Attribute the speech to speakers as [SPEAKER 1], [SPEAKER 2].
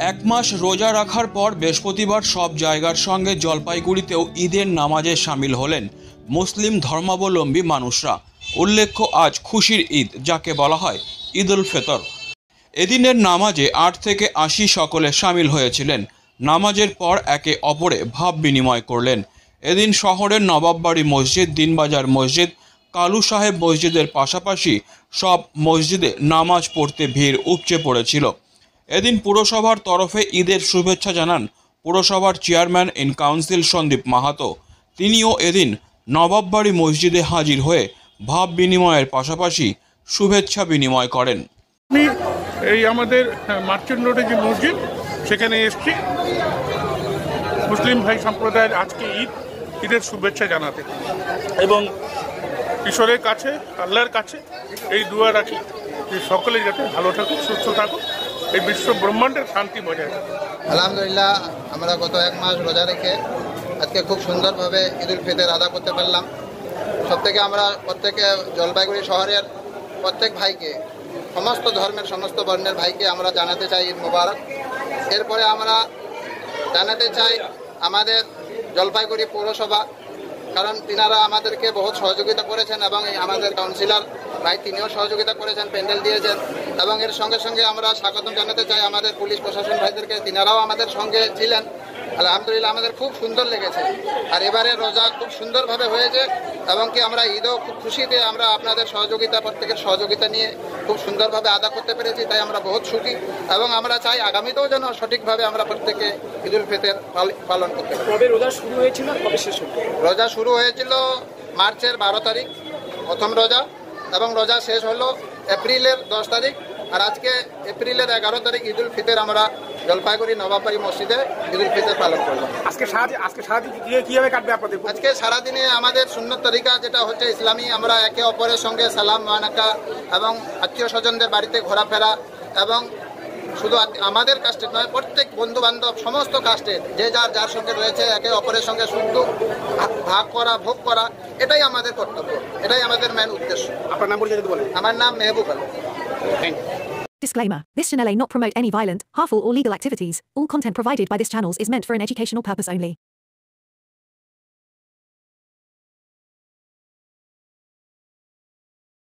[SPEAKER 1] এক মাস রোজা রাখার পর বৃহস্পতিবার সব জায়গার সঙ্গে জলপাইগুড়িতেও ঈদের নামাজে সামিল হলেন মুসলিম ধর্মাবলম্বী মানুষরা। উল্লেখ্য, আজ খুশির ঈদ, যাকে বলা হয় ঈদ উল ফিতর। এদিনের নামাজে 8 থেকে 80 সকলে সামিল হয়েছিলেন। নামাজের পর একে অপরে ভাব বিনিময় করলেন। এদিন শহরের নবাববাড়ি মসজিদ, দিনবাজার মসজিদ, কালু সাহেব মসজিদের পাশাপাশি সব মসজিদে নামাজ পড়তে ভিড় উপচে পড়েছিল। এদিন পুরসভার তরফে ঈদের শুভেচ্ছা জানান পুরসভার chairman in council Sandip Mahato. তিনিও এদিন নবাববাড়ি মসজিদে হাজির হয়ে ভাব বিনিময়ের পাশাপাশি শুভেচ্ছা বিনিময় করেন।
[SPEAKER 2] এই আমাদের মার্চেন্ট রোডে যে মসজিদ, সেখানে এসছি মুসলিম ভাই সম্প্রদায়ের আজকে ঈদের শুভেচ্ছা জানাতে, এবং ঈশ্বরের কাছে, আল্লাহর কাছে এই দোয়া রাখি যে সকলে যাতে ভালো থাকুক, সুস্থ থাকুক, এই বিশ্ব ব্রহ্মাণ্ডের শান্তি বজায় থাকে।
[SPEAKER 3] আলহামদুলিল্লাহ, আমরা গত এক মাস রোজা রেখে আজকে খুব সুন্দরভাবে ঈদ উল ফিতর আদা করতে পারলাম। প্রত্যেকে আমরা প্রত্যেকে জলপাইগুড়ি শহরের প্রত্যেক ভাইকে, সমস্ত ধর্মের সমস্ত বর্ণের ভাইকে আমরা জানাতে চাই ঈদ মোবারক। এরপরে আমরা জানাতে চাই আমাদের জলপাইগুড়ি পৌরসভা, কারণ তিনারা আমাদেরকে বহুত সহযোগিতা করেছেন, এবং আমাদের কাউন্সিলর ভাই তিনিও সহযোগিতা করেছেন, প্যান্ডেল দিয়েছেন, এবং এর সঙ্গে সঙ্গে আমরা স্বাগতম জানাতে চাই আমাদের পুলিশ প্রশাসন ভাইদেরকে, তিনারাও আমাদের সঙ্গে ছিলেন। আলহামদুলিল্লাহ, আমাদের খুব সুন্দর লেগেছে। আর এবারে রোজা খুব সুন্দরভাবে হয়েছে, এবং কি আমরা ঈদও খুব খুশিতে আমরা আপনাদের সহযোগিতা, প্রত্যেকের সহযোগিতা নিয়ে খুব সুন্দরভাবে আদা করতে পেরেছি, তাই আমরা বহুত সুখী, এবং আমরা চাই আগামীতেও যেন সঠিকভাবে আমরা প্রত্যেকে ঈদ উল ফিতর পালন করতে পারি।
[SPEAKER 4] কবে রোজা শুরু হয়েছিল, কবে শেষ হলো?
[SPEAKER 3] রোজা শুরু হয়েছিল মার্চের 12 তারিখ প্রথম রোজা, এবং রোজা শেষ হলো এপ্রিলের 10 তারিখ। আর আজকে এপ্রিলের 11 তারিখ ঈদ উল ফিতর আমরা জলপাইগুড়ি নবাববাড়ি মসজিদে ঈদ উল ফিতর পালন করলাম।
[SPEAKER 4] আজকে সারাদিন কিভাবে কাটবে আপনাদের?
[SPEAKER 3] আজকে সারাদিনে আমাদের সুন্নত তরিকা যেটা হচ্ছে ইসলামী, আমরা একে অপরের সঙ্গে সালাম মানাকা, এবং আত্মীয় স্বজনদের বাড়িতে ঘোরাফেরা, এবং শুধু আমাদের কাস্টের নয়, প্রত্যেক বন্ধু বান্ধব সমস্ত কাস্টের যে যার সঙ্গে রয়েছে একে অপরের সঙ্গে সুখ ভাগ করা, ভোগ করা, এটাই আমাদের কর্তব্য, এটাই আমাদের মেন উদ্দেশ্য।
[SPEAKER 4] আপনার নাম পরিচয় বলেন।
[SPEAKER 3] আমার নাম Mehboob Ali.
[SPEAKER 5] Disclaimer. This channel may not promote any violent, harmful or legal activities. All content provided by this channel is meant for an educational purpose only.